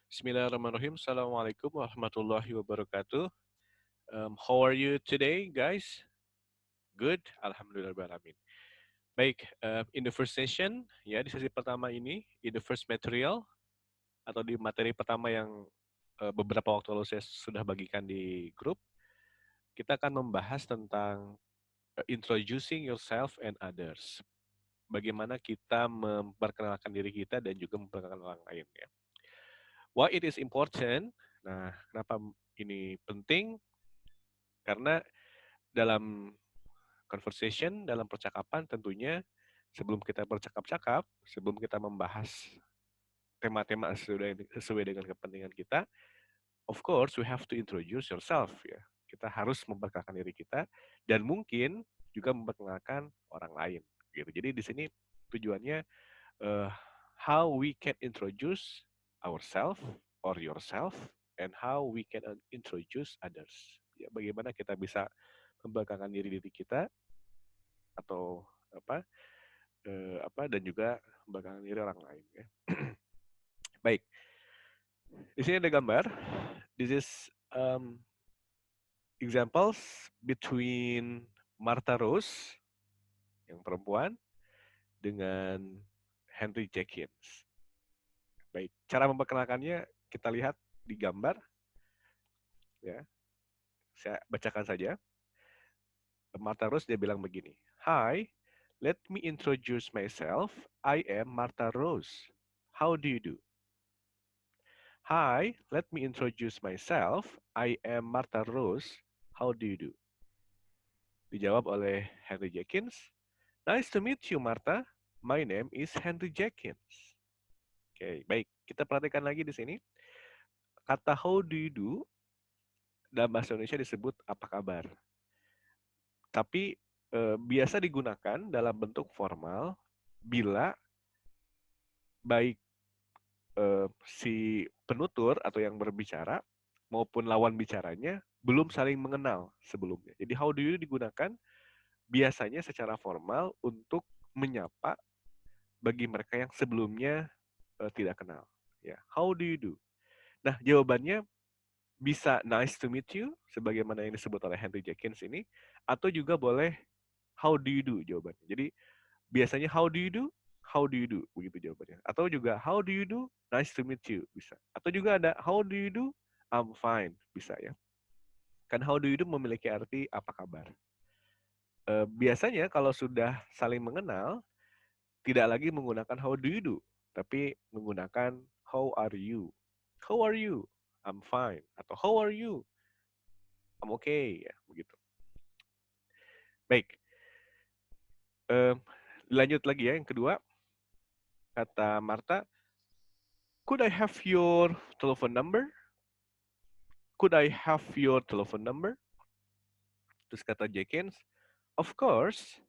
Bismillahirrahmanirrahim. Assalamualaikum warahmatullahi wabarakatuh. How are you today, guys? Good, alhamdulillahirrahmanirrahim. Baik, in the first session, ya di sesi pertama ini, in the first material atau di materi pertama yang beberapa waktu lalu saya sudah bagikan di grup, kita akan membahas tentang introducing yourself and others. Bagaimana kita memperkenalkan diri kita dan juga memperkenalkan orang lain, ya. Why it is important? Nah, kenapa ini penting? Karena dalam conversation, dalam percakapan tentunya sebelum kita bercakap-cakap, sebelum kita membahas tema-tema sesuai dengan kepentingan kita, of course we have to introduce yourself, ya. Kita harus memperkenalkan diri kita dan mungkin juga memperkenalkan orang lain gitu. Jadi di sini tujuannya uh, how we can introduce ourselves or yourself and how we can introduce others. Ya, bagaimana kita bisa memperkenalkan diri kita atau apa dan juga memperkenalkan diri orang lain, ya. Baik, di sini ada gambar. This is examples between Martha Rose yang perempuan dengan Henry Jenkins. Baik, cara memperkenalkannya kita lihat di gambar, ya. Saya bacakan saja. Martha Rose dia bilang begini, "Hi, let me introduce myself. I am Martha Rose. How do you do?" "Hi, let me introduce myself. I am Martha Rose. How do you do?" Dijawab oleh Henry Jenkins, "Nice to meet you, Martha. My name is Henry Jenkins." Oke, baik. Kita perhatikan lagi di sini. Kata how do you do dalam bahasa Indonesia disebut apa kabar. Tapi biasa digunakan dalam bentuk formal bila baik si penutur atau yang berbicara maupun lawan bicaranya belum saling mengenal sebelumnya. Jadi how do you digunakan biasanya secara formal untuk menyapa bagi mereka yang sebelumnya tidak kenal. Ya, how do you do? Nah, jawabannya bisa nice to meet you, sebagaimana yang disebut oleh Henry Jenkins ini, atau juga boleh how do you do jawabannya. Jadi biasanya how do you do? How do you do? Begitu jawabannya. Atau juga how do you do? Nice to meet you, bisa. Atau juga ada how do you do? I'm fine, bisa ya. Kan how do you do memiliki arti apa kabar. Biasanya kalau sudah saling mengenal, tidak lagi menggunakan how do you do, tapi menggunakan how are you. How are you? I'm fine. Atau how are you? I'm okay, ya, begitu. Baik. Lanjut lagi ya, yang kedua. Kata Martha, "Could I have your telephone number?" "Could I have your telephone number?" Terus kata Jenkins, "Of course,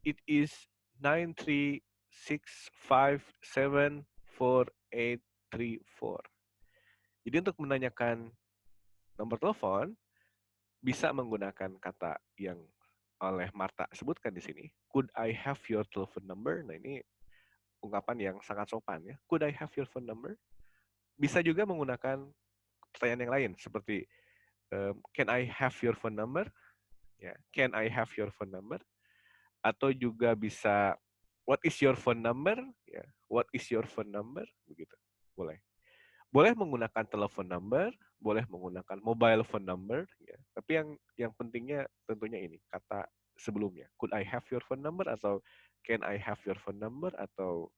it is 936574834." Jadi untuk menanyakan nomor telepon, bisa menggunakan kata yang oleh Martha sebutkan di sini. Could I have your telephone number? Nah, ini ungkapan yang sangat sopan ya. Could I have your phone number? Bisa juga menggunakan pertanyaan yang lain seperti can I have your phone number? Ya, can I have your phone number? Atau juga bisa what is your phone number? Ya, what is your phone number? Begitu. Boleh. Boleh menggunakan telepon number, boleh menggunakan mobile phone number, ya. Tapi yang pentingnya tentunya ini kata sebelumnya. Could I have your phone number atau can I have your phone number atau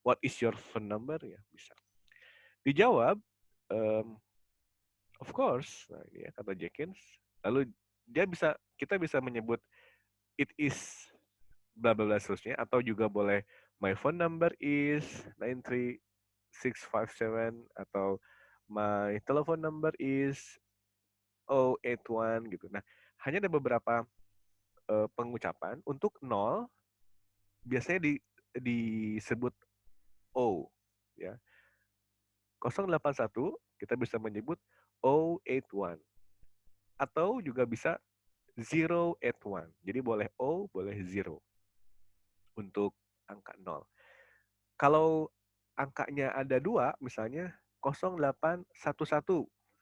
what is your phone number, ya bisa. Dijawab of course. Nah, ini ya kata Jenkins. Lalu kita bisa menyebut it is bla bla bla seterusnya atau juga boleh my phone number is 93657 atau my telephone number is 081 gitu. Nah, hanya ada beberapa pengucapan untuk 0 biasanya disebut O ya. 081 kita bisa menyebut 081 atau juga bisa 081. Jadi boleh O, boleh 0 untuk angka 0. Kalau angkanya ada 2, misalnya 0811.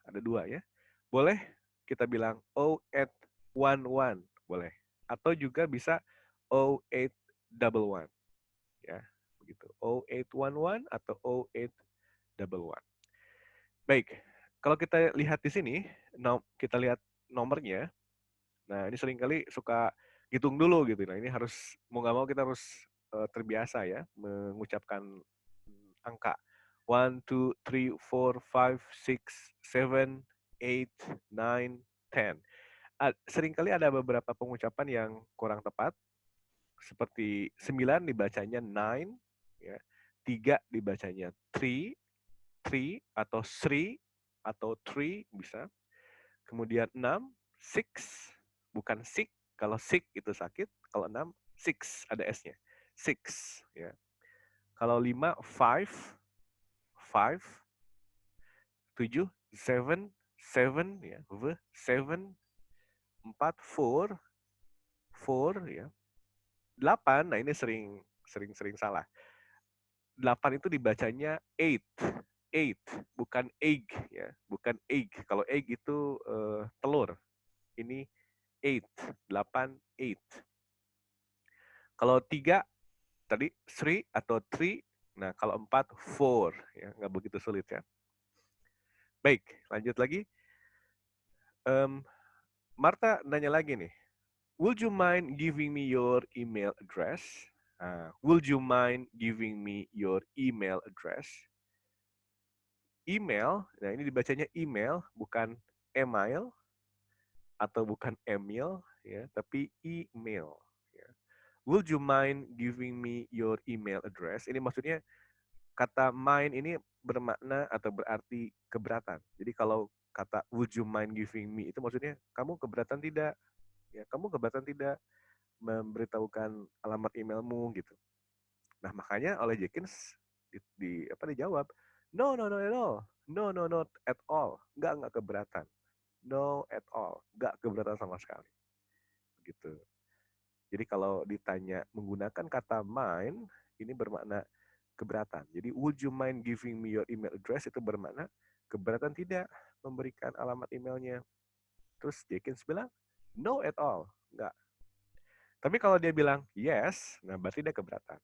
Ada dua ya. Boleh kita bilang 0811, boleh. Atau juga bisa 0811 ya. Begitu. 0811 atau 0811. Baik. Kalau kita lihat di sini, kita lihat nomornya. Nah, ini seringkali suka hitung dulu gitu. Nah, ini harus mau nggak mau kita harus terbiasa ya mengucapkan angka. 1, 2, 3, 4, 5, 6, 7, 8, 9, 10. Seringkali ada beberapa pengucapan yang kurang tepat, seperti 9 dibacanya 9, ya. 3 dibacanya 3, 3 atau 3 atau 3 bisa. Kemudian 6, 6, bukan sick. Kalau sick itu sakit, kalau 6, 6 ada S-nya. 6 ya. Kalau 5, 5, 5, 7, 7, 7 ya, 7, 4, 4, 4 ya. 8, nah ini sering salah. 8 itu dibacanya 8, 8, bukan egg ya, bukan egg. Kalau egg itu telur. Ini 8, 8, 8. Kalau 3 tadi 3 atau 3, nah kalau 4 4 ya, nggak begitu sulit ya. Baik, lanjut lagi. Marta nanya lagi nih. Would you mind giving me your email address? Would you mind giving me your email address? Email, nah ini dibacanya email, bukan email atau bukan email, ya, tapi email. Ya. Would you mind giving me your email address? Ini maksudnya kata mind ini bermakna atau berarti keberatan. Jadi kalau kata would you mind giving me itu maksudnya kamu keberatan tidak? Ya, kamu keberatan tidak memberitahukan alamat emailmu gitu. Nah, makanya oleh Jenkins dijawab, no, no, no at all. No, no, not at all. Enggak keberatan. No at all. Enggak keberatan sama sekali. Begitu. Jadi kalau ditanya menggunakan kata mind, ini bermakna keberatan. Jadi would you mind giving me your email address itu bermakna keberatan tidak memberikan alamat emailnya. Terus Jenkins bilang, no at all. Enggak. Tapi kalau dia bilang yes, nah berarti dia keberatan.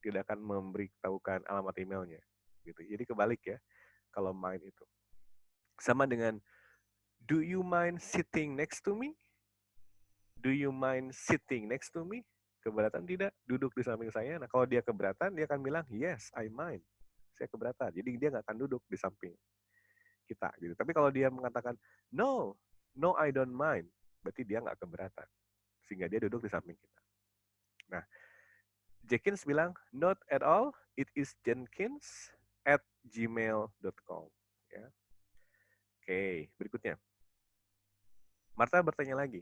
Tidak akan memberitahukan alamat emailnya. Gitu. Jadi kebalik ya, kalau mind itu. Sama dengan, do you mind sitting next to me? Do you mind sitting next to me? Keberatan tidak? Duduk di samping saya. Nah, kalau dia keberatan, dia akan bilang, yes, I mind. Saya keberatan. Jadi dia nggak akan duduk di samping kita. Gitu. Tapi kalau dia mengatakan, no, no, I don't mind. Berarti dia nggak keberatan. Sehingga dia duduk di samping kita. Nah, Jenkins bilang, not at all, it is Jenkins at gmail.com. Ya. Oke, berikutnya. Martha bertanya lagi,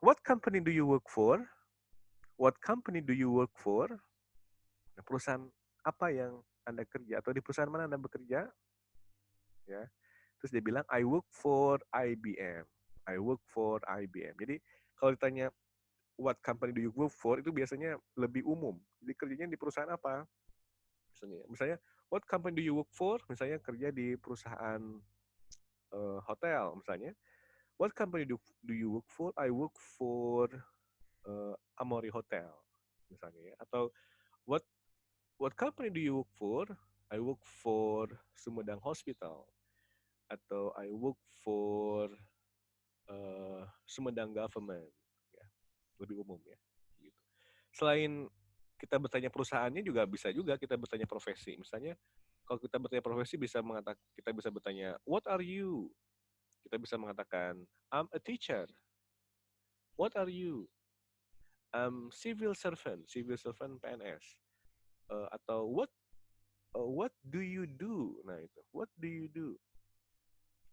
what company do you work for? What company do you work for? Nah, perusahaan apa yang Anda kerja? Atau di perusahaan mana Anda bekerja? Ya. Terus dia bilang, I work for IBM. I work for IBM. Jadi kalau ditanya, what company do you work for? Itu biasanya lebih umum. Jadi kerjanya di perusahaan apa? Misalnya, what company do you work for? Misalnya kerja di perusahaan hotel misalnya. What company do you work for? I work for Amori Hotel misalnya ya. Atau what what company do you work for? I work for Sumedang Hospital. Atau I work for Sumedang Government. Ya, lebih umum ya. Gitu. Selain kita bertanya perusahaannya juga kita bertanya profesi. Misalnya kalau kita bertanya profesi kita bisa bertanya what are you? Kita bisa mengatakan I'm a teacher. What are you? Civil servant PNS. Atau what do you do? Nah itu, what do you do?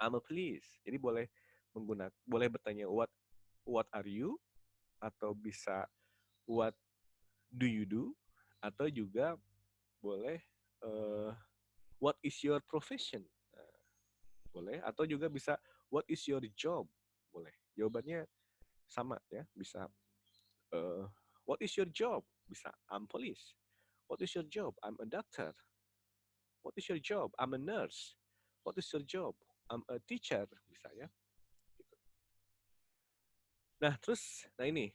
I'm a police. Jadi boleh bertanya what are you, atau bisa what do you do, atau juga boleh what is your profession? Nah, boleh, atau juga bisa what is your job? Boleh. Jawabannya sama ya, bisa what is your job? Bisa I'm police. What is your job? I'm a doctor. What is your job? I'm a nurse. What is your job? I'm a teacher, misalnya. Gitu. Nah, terus, nah ini,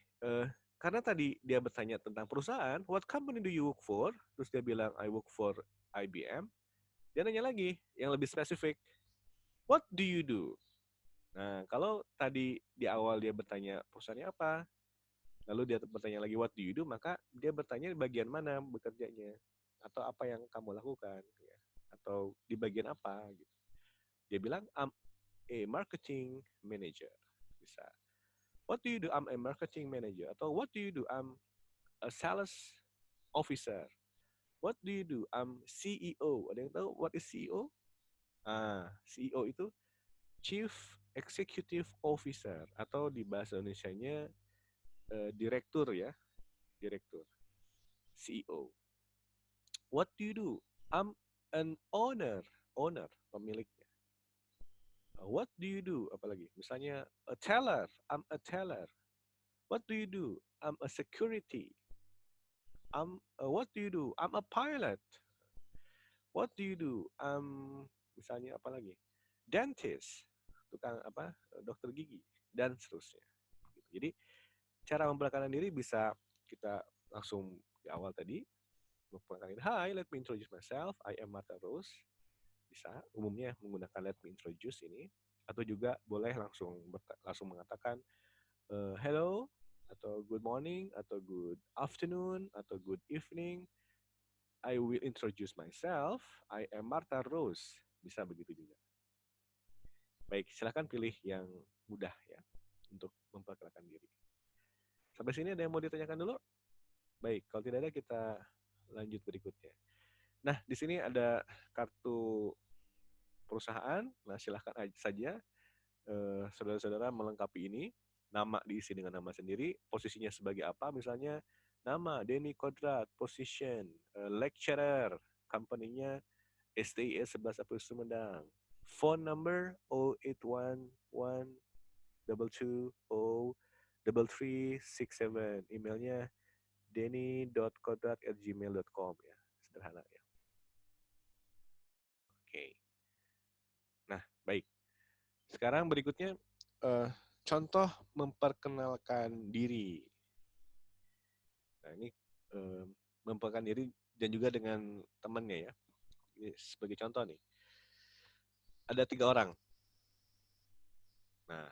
karena tadi dia bertanya tentang perusahaan, what company do you work for? Terus dia bilang, I work for IBM. Dia nanya lagi, yang lebih spesifik, what do you do? Nah, kalau tadi di awal dia bertanya perusahaannya apa, lalu dia bertanya lagi what do you do, maka dia bertanya di bagian mana bekerjanya, atau apa yang kamu lakukan, ya. Atau di bagian apa, gitu. Dia bilang, I'm a marketing manager. Bisa. What do you do? I'm a marketing manager. Atau what do you do? I'm a sales officer. What do you do? I'm CEO. Ada yang tahu what is CEO? CEO itu Chief Executive Officer atau di bahasa Indonesianya direktur ya, direktur. CEO. What do you do? I'm an owner, pemiliknya. What do you do? Apalagi, misalnya a teller, I'm a teller. What do you do? I'm a security. What do you do? I'm a pilot. What do you do? Misalnya apa lagi? Dentist, tukang apa? Dokter gigi dan seterusnya. Gitu. Jadi cara memperkenalkan diri bisa kita langsung di awal tadi memperkenalkan diri. Hi, let me introduce myself. I am Martha Rose. Bisa umumnya menggunakan let me introduce ini atau juga boleh langsung mengatakan hello atau good morning atau good afternoon atau good evening. I will introduce myself. I am Martha Rose. Bisa begitu juga. Baik, silahkan pilih yang mudah ya untuk memperkenalkan diri. Sampai sini ada yang mau ditanyakan dulu? Baik, kalau tidak ada kita lanjut berikutnya. Nah, di sini ada kartu perusahaan. Nah, silahkan saja saudara-saudara melengkapi ini. Nama diisi dengan nama sendiri, posisinya sebagai apa, misalnya nama Denny Kodrat, position, lecturer, company-nya STIS 11 April Sumedang. Phone number 0811220337. Emailnya denny.kodrat@gmail.com ya. Sederhana ya. Oke. Nah, baik. Sekarang berikutnya contoh memperkenalkan diri. Nah, ini memperkenalkan diri dan juga dengan temannya ya. Ini sebagai contoh nih. Ada 3 orang. Nah,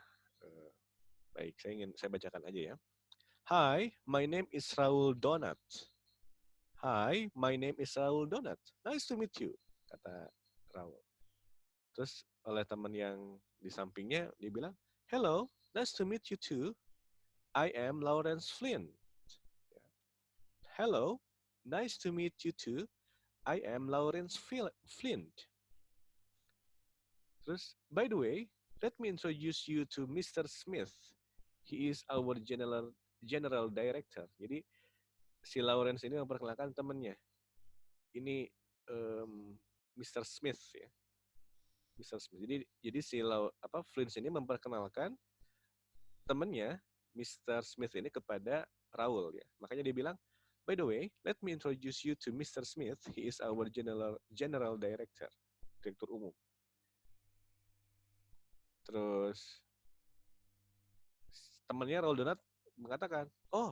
baik, saya bacakan aja ya. Hi, my name is Raul Donat. Hi, my name is Raul Donat. Nice to meet you, kata Raul. Terus oleh teman yang di sampingnya, dia bilang, hello, nice to meet you too. I am Lawrence Flynn. Hello, nice to meet you too. I am Lawrence Flynn. Terus, by the way, let me introduce you to Mr. Smith. He is our general director. Jadi si Lawrence ini memperkenalkan temannya. Ini Mr. Smith ya. Mr. Smith. Jadi si Flynn ini memperkenalkan temannya Mr. Smith ini kepada Raul ya. Makanya dia bilang, by the way, let me introduce you to Mr. Smith. He is our general director, direktur umum. Terus temannya Raul Donat mengatakan, oh,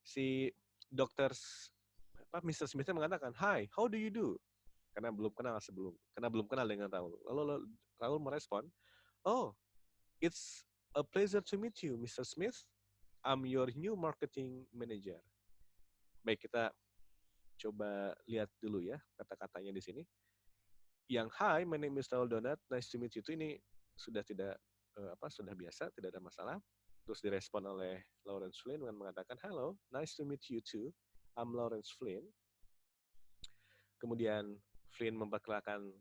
si dokter Mr. Smith mengatakan, hi, how do you do? Karena belum kenal dengan Raul. Lalu Raul merespon, oh, it's a pleasure to meet you, Mr. Smith. I'm your new marketing manager. Baik, kita coba lihat dulu ya kata-katanya di sini. Yang hi, my name is Raul Donat, nice to meet you itu ini sudah tidak sudah biasa, tidak ada masalah. Terus direspon oleh Lawrence Flynn dengan mengatakan, hello, nice to meet you too. I'm Lawrence Flynn. Kemudian Flynn memperkenalkan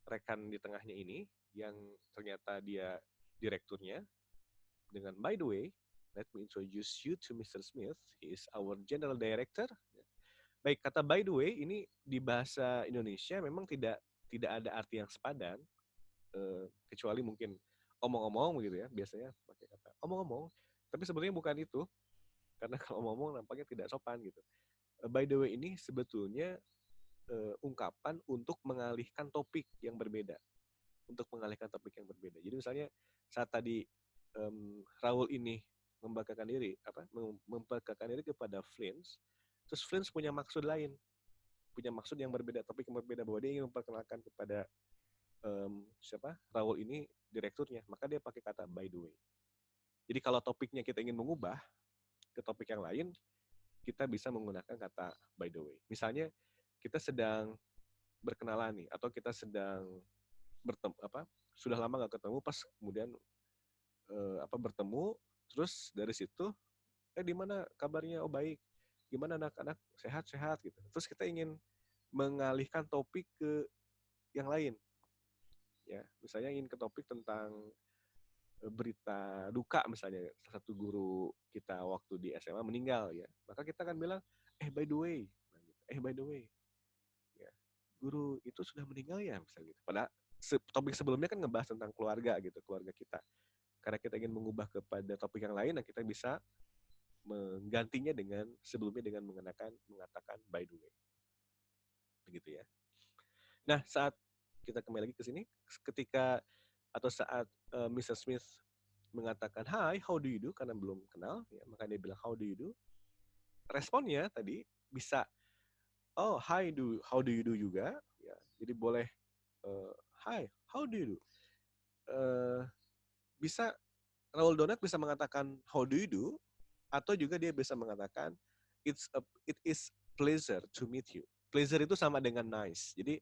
rekan di tengahnya ini yang ternyata dia direkturnya dengan by the way, let me introduce you to Mr. Smith. He is our general director. Baik, kata by the way ini di bahasa Indonesia memang tidak ada arti yang sepadan, kecuali mungkin omong-omong gitu ya, biasanya pakai kata omong-omong. Tapi sebenarnya bukan itu, karena kalau omong-omong nampaknya tidak sopan gitu. By the way ini sebetulnya ungkapan untuk mengalihkan topik yang berbeda. Untuk mengalihkan topik yang berbeda. Jadi misalnya saat tadi Raul ini membanggakan diri kepada Flins, terus Flins punya maksud lain, punya maksud yang berbeda, topik yang berbeda, bahwa dia ingin memperkenalkan kepada Raul ini direkturnya, maka dia pakai kata by the way. Jadi kalau topiknya kita ingin mengubah ke topik yang lain, kita bisa menggunakan kata by the way. Misalnya kita sedang berkenalan nih, atau kita sedang bertemu sudah lama nggak ketemu, pas kemudian bertemu, terus dari situ di mana kabarnya, oh baik, gimana anak-anak, sehat-sehat gitu. Terus kita ingin mengalihkan topik ke yang lain, ya misalnya ingin ke topik tentang berita duka, misalnya salah satu guru kita waktu di SMA meninggal, ya maka kita akan bilang by the way, by the way, ya guru itu sudah meninggal ya, misalnya gitu. Padahal topik sebelumnya kan ngebahas tentang keluarga gitu, keluarga kita. Karena kita ingin mengubah kepada topik yang lain, nah kita bisa menggantinya dengan sebelumnya dengan mengatakan by the way, begitu ya. Nah, saat kita kembali lagi ke sini, ketika atau saat Mr. Smith mengatakan hi, how do you do, karena belum kenal, ya, maka dia bilang how do you do. Responnya tadi bisa oh hi, how do you do juga, ya. Jadi boleh hi, how do you do. Bisa Raul Donat bisa mengatakan how do you do, atau juga dia bisa mengatakan it is pleasure to meet you. Pleasure itu sama dengan nice. Jadi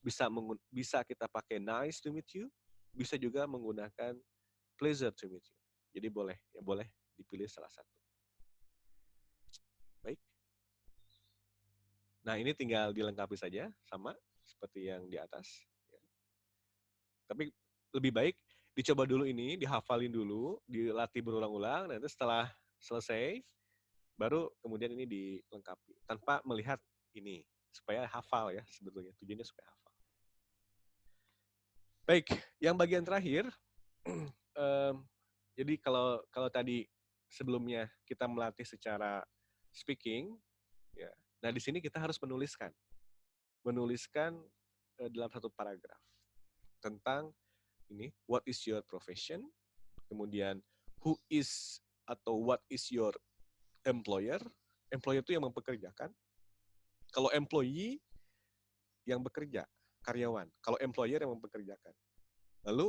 bisa kita pakai nice to meet you, bisa juga menggunakan pleasure to meet you. Jadi boleh dipilih salah satu. Baik. Nah, ini tinggal dilengkapi saja sama seperti yang di atas. Tapi lebih baik dicoba dulu ini, dihafalin dulu, dilatih berulang-ulang, nanti setelah selesai baru kemudian ini dilengkapi tanpa melihat ini, supaya hafal ya, sebetulnya tujuannya supaya hafal. Baik, yang bagian terakhir, jadi kalau tadi sebelumnya kita melatih secara speaking, ya. Nah di sini kita harus menuliskan dalam satu paragraf tentang ini, what is your profession, kemudian who is atau what is your employer. Employer itu yang mempekerjakan. Kalau employee yang bekerja, karyawan. Kalau employer yang mempekerjakan. Lalu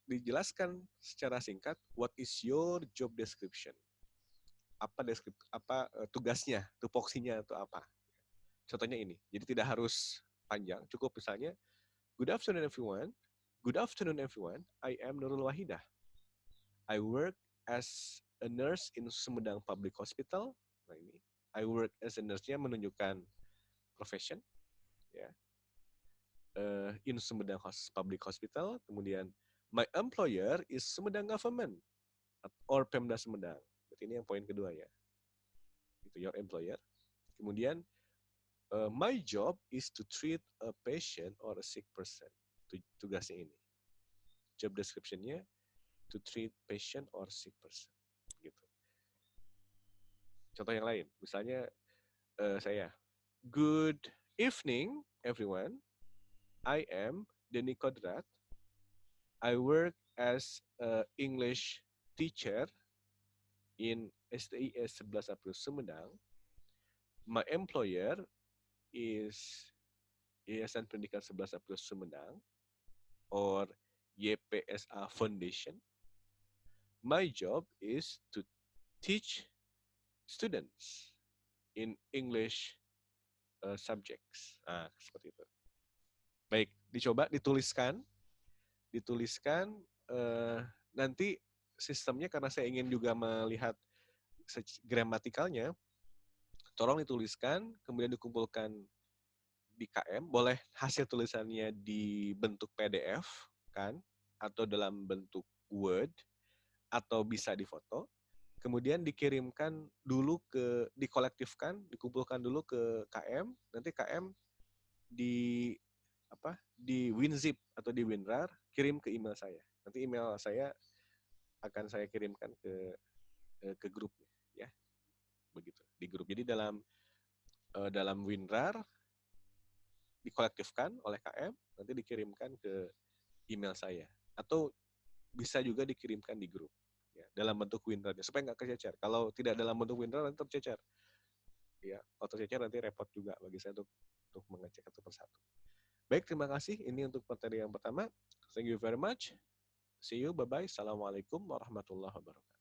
dijelaskan secara singkat, what is your job description? Apa tugasnya, tupoksinya itu apa? Contohnya ini. Jadi tidak harus panjang, cukup misalnya, good afternoon everyone. Good afternoon everyone. I am Nurul Wahidah. I work as a nurse in Sumedang Public Hospital. Nah ini, I work as a nurse-nya menunjukkan profession, ya. In Sumedang Public Hospital. Kemudian my employer is Sumedang Government or Pemda Sumedang. Berarti ini yang poin kedua ya. Itu your employer. Kemudian my job is to treat a patient or a sick person. Tugasnya ini. Job description-nya to treat patient or sick person. Gitu. Contoh yang lain, misalnya saya, good evening everyone. I am Denny Kodrat. I work as an English teacher in STIS 11 April Sumedang. My employer is Yayasan Pendidikan 11 April Sumedang or YPSA Foundation. My job is to teach students in English subjects. Nah, seperti itu. Baik, dicoba dituliskan nanti sistemnya, karena saya ingin juga melihat gramatikalnya, tolong dituliskan, kemudian dikumpulkan di KM, boleh hasil tulisannya dibentuk PDF, kan, atau dalam bentuk Word, atau bisa difoto, kemudian dikirimkan dulu dikolektifkan, dikumpulkan dulu ke KM, nanti KM di WinZip atau di WinRAR, kirim ke email saya. Nanti email saya akan saya kirimkan ke grupnya, ya, begitu, di grup. Jadi dalam dalam WinRAR, dikolektifkan oleh KM, nanti dikirimkan ke email saya. Atau bisa juga dikirimkan di grup. Ya, dalam bentuk WinRAR, supaya nggak kececer. Kalau tidak dalam bentuk WinRAR, nanti tercecer. Ya, kalau tercecer nanti repot juga bagi saya untuk mengecek satu persatu. Baik, terima kasih. Ini untuk materi yang pertama. Thank you very much. See you, bye-bye. Assalamualaikum warahmatullahi wabarakatuh.